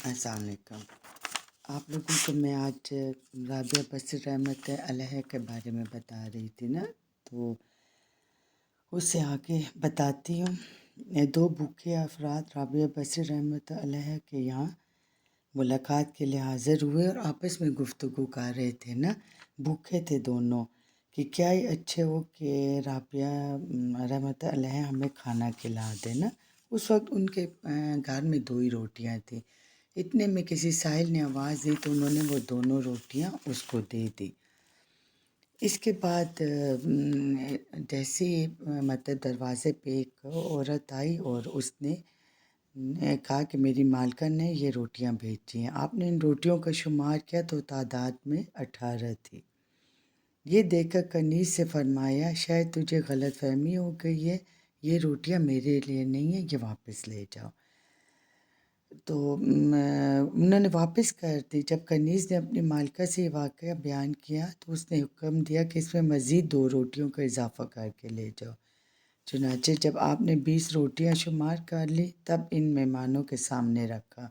السلام علیکم۔ آپ لوگوں کو میں آج رابعہ بصری رحمت علیہ کے بارے میں بتا رہی تھی نا، تو اس سے آگے بتاتی ہوں۔ دو بھوکے افراد رابعہ بصری رحمت علیہ کے یہاں ملاقات کے لیے حاضر ہوئے اور آپس میں گفتگو کر رہے تھے نا، بھوکے تھے دونوں، کہ کیا ہی اچھے ہو کہ رابعہ رحمت علیہ ہمیں کھانا کھلا دے نا۔ اس وقت ان کے گھر میں 2 ہی روٹیاں تھیں۔ اتنے میں کسی سائل نے آواز دی تو انہوں نے وہ دونوں روٹیاں اس کو دے دی۔ اس کے بعد جیسے ہی مطلب دروازے پہ ایک عورت آئی اور اس نے کہا کہ میری مالکن نے یہ روٹیاں بھیجی ہیں۔ آپ نے ان روٹیوں کا شمار کیا تو تعداد میں 18 تھی۔ یہ دیکھ کر کنیز سے فرمایا شاید تجھے غلط فہمی ہو گئی ہے، یہ روٹیاں میرے لیے نہیں ہیں، یہ واپس لے جاؤ۔ تو انہوں نے واپس کر دی۔ جب کنیز نے اپنی مالکہ سے یہ واقعہ بیان کیا تو اس نے حکم دیا کہ اس میں مزید 2 روٹیوں کا اضافہ کر کے لے جاؤ۔ چنانچہ جب آپ نے 20 روٹیاں شمار کر لی تب ان مہمانوں کے سامنے رکھا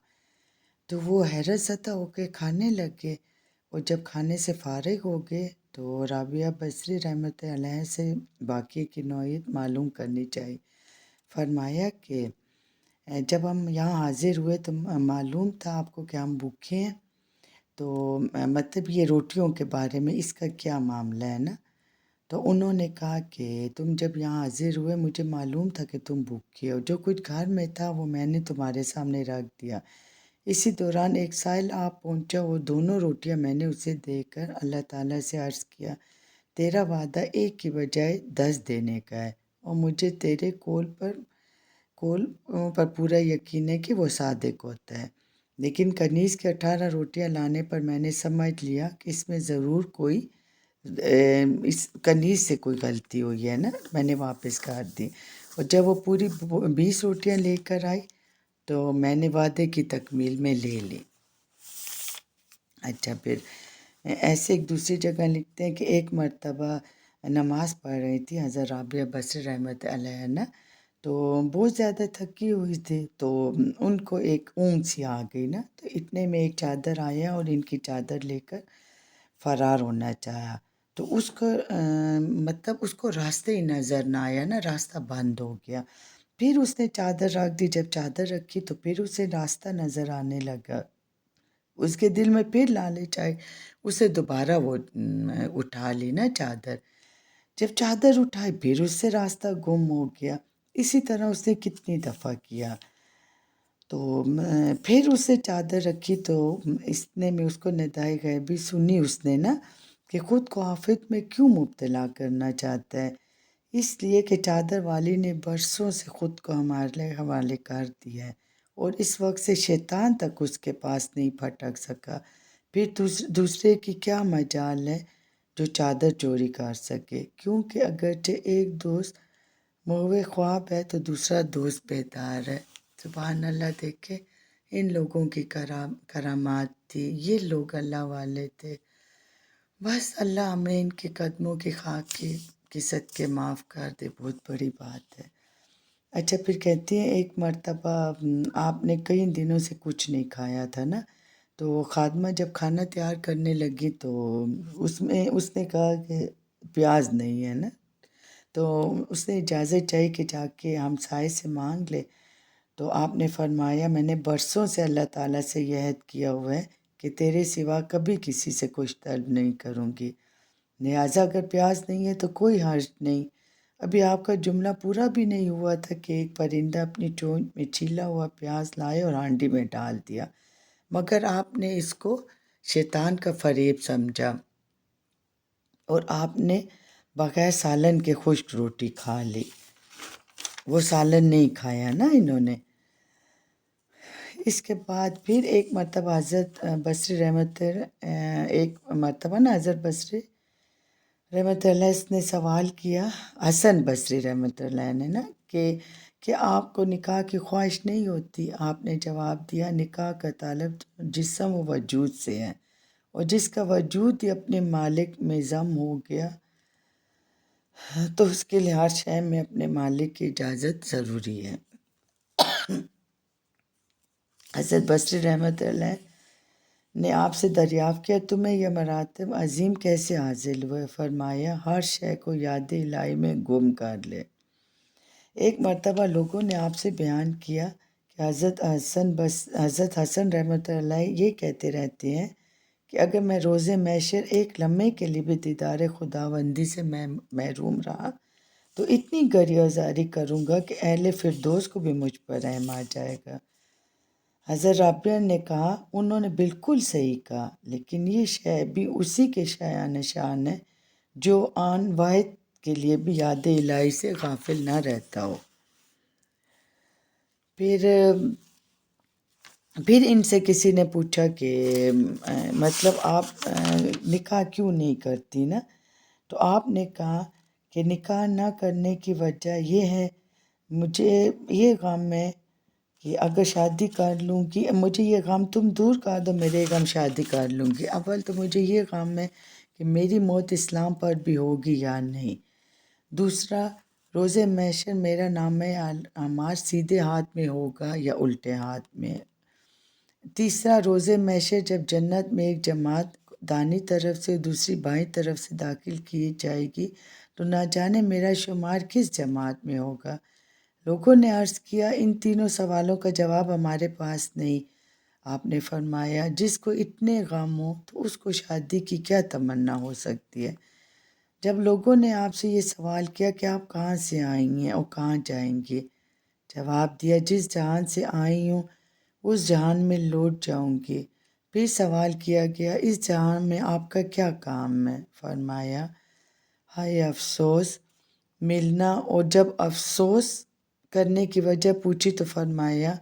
تو وہ حیرت زدہ ہو کے کھانے لگے، اور جب کھانے سے فارغ ہو گئے تو رابعہ بصری رحمت علیہ سے باقی کی نوعیت معلوم کرنی چاہیے۔ فرمایا کہ جب ہم یہاں حاضر ہوئے تو معلوم تھا آپ کو کہ ہم بھوکے ہیں، تو مطلب یہ روٹیوں کے بارے میں اس کا کیا معاملہ ہے نا۔ تو انہوں نے کہا کہ تم جب یہاں حاضر ہوئے مجھے معلوم تھا کہ تم بھوکے ہو، جو کچھ گھر میں تھا وہ میں نے تمہارے سامنے رکھ دیا۔ اسی دوران ایک سائل آپ پہنچا، وہ دونوں روٹیاں میں نے اسے دے کر اللہ تعالیٰ سے عرض کیا تیرا وعدہ 1 کی بجائے 10 دینے کا ہے، اور مجھے تیرے قول پر پورا یقین ہے کہ وہ صادق ہوتا ہے، لیکن کنیز کے 18 روٹیاں لانے پر میں نے سمجھ لیا کہ اس میں ضرور کوئی اس کنیز سے کوئی غلطی ہوئی ہے نا، میں نے واپس کر دی۔ اور جب وہ پوری 20 روٹیاں لے کر آئی تو میں نے وعدے کی تکمیل میں لے لی۔ اچھا، پھر ایسے ایک دوسری جگہ لکھتے ہیں کہ ایک مرتبہ نماز پڑھ رہی تھی حضرت رابعہ بصری رحمت علیہ نا، تو بہت زیادہ تھکی ہوئی تھی، تو ان کو ایک اونگ سی آ گئی نا، تو اتنے میں ایک چادر آیا اور ان کی چادر لے کر فرار ہونا چاہا، تو اس کو مطلب اس کو راستے ہی نظر نہ آیا نا، راستہ بند ہو گیا۔ پھر اس نے چادر رکھ دی، جب چادر رکھی تو پھر اسے راستہ نظر آنے لگا۔ اس کے دل میں پھر لالچ آئی، اسے دوبارہ وہ اٹھا لی نا چادر۔ جب چادر اٹھائی پھر اس سے راستہ گم ہو گیا۔ اسی طرح اس نے کتنی دفعہ کیا۔ تو پھر اس نے چادر رکھی تو اتنے میں اس کو ندائے غیبی سنی اس نے نا، کہ خود کو آفت میں کیوں مبتلا کرنا چاہتا ہے، اس لیے کہ چادر والی نے برسوں سے خود کو ہمارے حوالے کر دیا ہے، اور اس وقت سے شیطان تک اس کے پاس نہیں پھٹک سکا۔ پھر دوسرے کی کیا مجال ہے جو چادر چوری کر سکے، کیونکہ اگرچہ ایک دوست محو خواب ہے تو دوسرا دوست بیدار ہے۔ سبحان اللہ، دیکھے ان لوگوں کی کرامات تھی، یہ لوگ اللہ والے تھے۔ بس اللہ ہمیں ان کے قدموں کی خاک کی صدقے معاف کر دے، بہت بڑی بات ہے۔ اچھا، پھر کہتی ہیں ایک مرتبہ آپ نے کئی دنوں سے کچھ نہیں کھایا تھا نا، تو خادمہ جب کھانا تیار کرنے لگی تو اس نے کہا کہ پیاز نہیں ہے نا، تو اس نے اجازت چاہی کہ جا کے ہمسائے سے مانگ لے، تو آپ نے فرمایا میں نے برسوں سے اللہ تعالیٰ سے یہ عہد کیا ہوا ہے کہ تیرے سوا کبھی کسی سے کچھ طلب نہیں کروں گی، لہٰذا اگر پیاز نہیں ہے تو کوئی حرج نہیں۔ ابھی آپ کا جملہ پورا بھی نہیں ہوا تھا کہ ایک پرندہ اپنی چونچ میں چھیلا ہوا پیاز لائے اور ہانڈی میں ڈال دیا، مگر آپ نے اس کو شیطان کا فریب سمجھا اور آپ نے بغیر سالن کے خشک روٹی کھا لی، وہ سالن نہیں کھایا نا انہوں نے۔ اس کے بعد پھر ایک مرتبہ حضرت بصری رحمت اللہ نے سوال کیا، حسن بصری رحمت اللہ نے نا، کہ آپ کو نکاح کی خواہش نہیں ہوتی؟ آپ نے جواب دیا نکاح کا طالب جسم و وجود سے ہے، اور جس کا وجود ہی اپنے مالک میں ضم ہو گیا تو اس کے لیے ہر شے میں اپنے مالک کی اجازت ضروری ہے۔ حضرت بصری رحمۃ اللہ نے آپ سے دریافت کیا تمہیں یہ مراتب عظیم کیسے حاصل ہوئے؟ فرمایا ہر شے کو یاد الہی میں گم کر لے۔ ایک مرتبہ لوگوں نے آپ سے بیان کیا کہ حضرت حسن رحمۃ اللہ یہ کہتے رہتے ہیں کہ اگر میں روز محشر ایک لمحے کے لیے بھی دیدار خداوندی سے میں محروم رہا تو اتنی گریہ زاری کروں گا کہ اہل فردوس کو بھی مجھ پر رحم آ جائے گا۔ حضرت رابعہ نے کہا انہوں نے بالکل صحیح کہا، لیکن یہ شے بھی اسی کے شایان شان ہے جو آن واحد کے لیے بھی یاد الہی سے غافل نہ رہتا ہو۔ پھر ان سے کسی نے پوچھا کہ مطلب آپ نکاح کیوں نہیں کرتی نا؟ تو آپ نے کہا کہ نکاح نہ کرنے کی وجہ یہ ہے، مجھے یہ غم ہے کہ اگر شادی کر لوں گی، مجھے یہ غم تم دور کر دو، میرے غم شادی کر لوں گی۔ اول تو مجھے یہ غم ہے کہ میری موت اسلام پر بھی ہوگی یا نہیں۔ دوسرا، روز محشر میرا نام اعمال سیدھے ہاتھ میں ہوگا یا الٹے ہاتھ میں۔ تیسرا، روز محشر جب جنت میں ایک جماعت دانی طرف سے دوسری بائیں طرف سے داخل کی جائے گی تو نہ جانے میرا شمار کس جماعت میں ہوگا۔ لوگوں نے عرض کیا ان تینوں سوالوں کا جواب ہمارے پاس نہیں۔ آپ نے فرمایا جس کو اتنے غم ہو تو اس کو شادی کی کیا تمنا ہو سکتی ہے؟ جب لوگوں نے آپ سے یہ سوال کیا کہ آپ کہاں سے آئی ہیں اور کہاں جائیں گے، جواب دیا جس جہان سے آئی ہوں اس جہان میں لوٹ جاؤں گی۔ پھر سوال کیا گیا اس جہان میں آپ کا کیا کام ہے؟ فرمایا ہائے افسوس ملنا، اور جب افسوس کرنے کی وجہ پوچھی تو فرمایا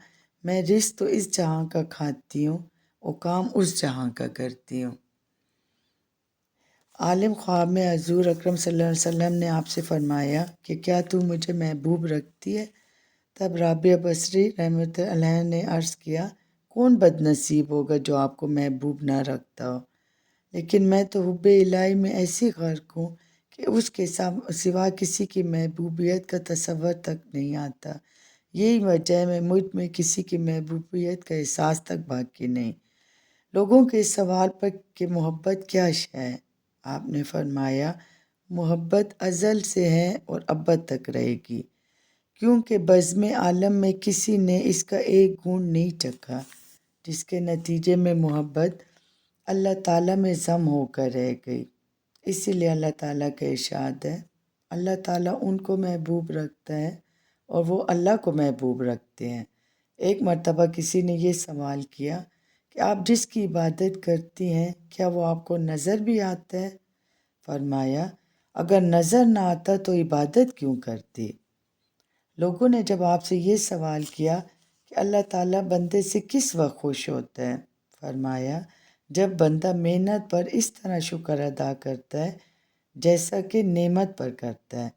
میں رزق تو اس جہاں کا کھاتی ہوں اور کام اس جہاں کا کرتی ہوں۔ عالم خواب میں حضور اکرم صلی اللہ علیہ وسلم نے آپ سے فرمایا کہ کیا تو مجھے محبوب رکھتی ہے؟ تب رابعہ بصری رحمۃ اللہ نے عرض کیا کون بد نصیب ہوگا جو آپ کو محبوب نہ رکھتا ہو، لیکن میں تو حب الہی میں ایسی غرق ہوں کہ اس کے سوا کسی کی محبوبیت کا تصور تک نہیں آتا۔ یہی وجہ ہے میں مجھ میں کسی کی محبوبیت کا احساس تک باقی نہیں۔ لوگوں کے اس سوال پر کہ محبت کیا شے ہے، آپ نے فرمایا محبت ازل سے ہے اور ابد تک رہے گی، کیونکہ بزم عالم میں کسی نے اس کا ایک گھونٹ نہیں چکھا، جس کے نتیجے میں محبت اللہ تعالیٰ میں ضم ہو کر رہ گئی۔ اسی لیے اللہ تعالیٰ کا ارشاد ہے اللہ تعالیٰ ان کو محبوب رکھتا ہے اور وہ اللہ کو محبوب رکھتے ہیں۔ ایک مرتبہ کسی نے یہ سوال کیا کہ آپ جس کی عبادت کرتی ہیں کیا وہ آپ کو نظر بھی آتا ہے؟ فرمایا اگر نظر نہ آتا تو عبادت کیوں کرتی؟ لوگوں نے جب آپ سے یہ سوال کیا کہ اللہ تعالیٰ بندے سے کس وقت خوش ہوتا ہے؟ فرمایا جب بندہ محنت پر اس طرح شکر ادا کرتا ہے جیسا کہ نعمت پر کرتا ہے۔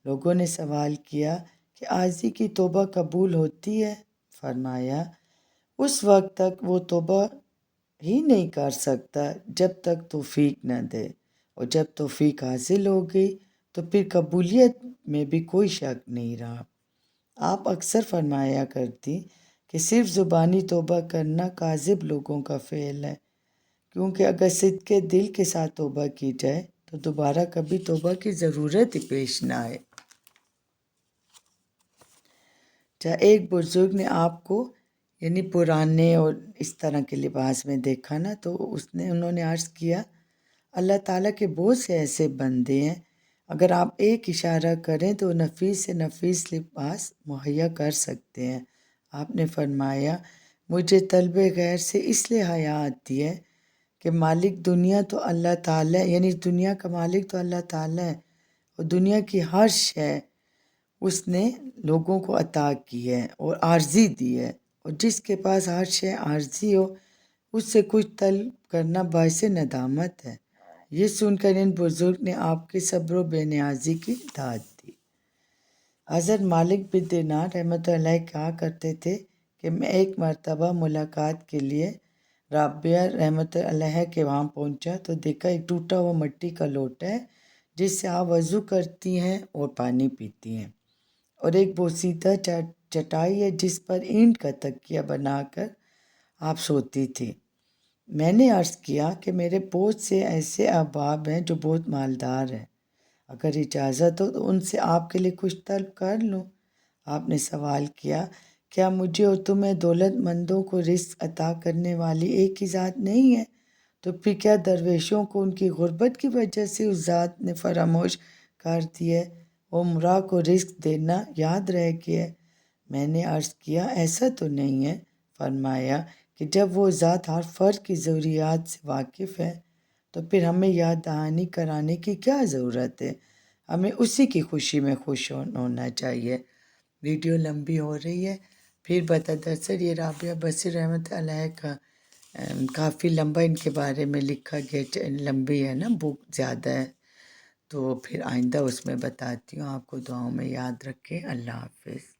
لوگوں نے سوال کیا کہ عاجزی کی توبہ قبول ہوتی ہے؟ فرمایا اس وقت تک وہ توبہ ہی نہیں کر سکتا جب تک توفیق نہ دے، اور جب توفیق حاصل ہو گئی تو پھر قبولیت میں بھی کوئی شک نہیں رہا۔ آپ اکثر فرمایا کرتی کہ صرف زبانی توبہ کرنا کاذب لوگوں کا فعل ہے، کیونکہ اگر صدقے دل کے ساتھ توبہ کی جائے تو دوبارہ کبھی توبہ کی ضرورت ہی پیش نہ آئے۔ ایک بزرگ نے آپ کو یعنی پرانے اور اس طرح کے لباس میں دیکھا نا، تو انہوں نے عرض کیا اللہ تعالیٰ کے بہت سے ایسے بندے ہیں، اگر آپ ایک اشارہ کریں تو نفیس سے نفیس لباس مہیا کر سکتے ہیں۔ آپ نے فرمایا مجھے طلب غیر سے اس لیے حیا آتی ہے کہ مالک دنیا تو اللہ تعالیٰ، یعنی دنیا کا مالک تو اللہ تعالیٰ ہے، اور دنیا کی ہر شے اس نے لوگوں کو عطا کی ہے اور عارضی دی ہے، اور جس کے پاس ہر شے عارضی ہو اس سے کچھ طلب کرنا باعث ندامت ہے۔ یہ سن کر ان بزرگ نے آپ کے صبر و بے نیازی کی داد دی۔ حضرت مالک بن دینار رحمۃ اللہ علیہ کہا کرتے تھے کہ میں ایک مرتبہ ملاقات کے لیے رابعہ رحمۃ اللہ علیہ کے وہاں پہنچا تو دیکھا ایک ٹوٹا ہوا مٹی کا لوٹا ہے جس سے آپ وضو کرتی ہیں اور پانی پیتی ہیں، اور ایک بوسیدہ چٹائی ہے جس پر اینٹ کا تکیہ بنا کر آپ سوتی تھی۔ میں نے عرض کیا کہ میرے بہت سے ایسے احباب ہیں جو بہت مالدار ہیں، اگر اجازت ہو تو ان سے آپ کے لیے کچھ طلب کر لوں۔ آپ نے سوال کیا، کیا مجھے اور تمہیں دولت مندوں کو رزق عطا کرنے والی ایک ہی ذات نہیں ہے؟ تو پھر کیا درویشوں کو ان کی غربت کی وجہ سے اس ذات نے فراموش کر دی ہے؟ عمرہ کو رزق دینا یاد رہ گیا ہے۔ میں نے عرض کیا ایسا تو نہیں ہے۔ فرمایا کہ جب وہ ذات ہر فرد کی ضروریات سے واقف ہے تو پھر ہمیں یاد دہانی کرانے کی کیا ضرورت ہے؟ ہمیں اسی کی خوشی میں خوش ہونا چاہیے۔ ویڈیو لمبی ہو رہی ہے، پھر بتا دراصل یہ رابعہ بصری رحمۃ علیہ کا کافی لمبا ان کے بارے میں لکھا گیا، لمبی ہے نا، بک زیادہ ہے، تو پھر آئندہ اس میں بتاتی ہوں۔ آپ کو دعاؤں میں یاد رکھیں۔ اللہ حافظ۔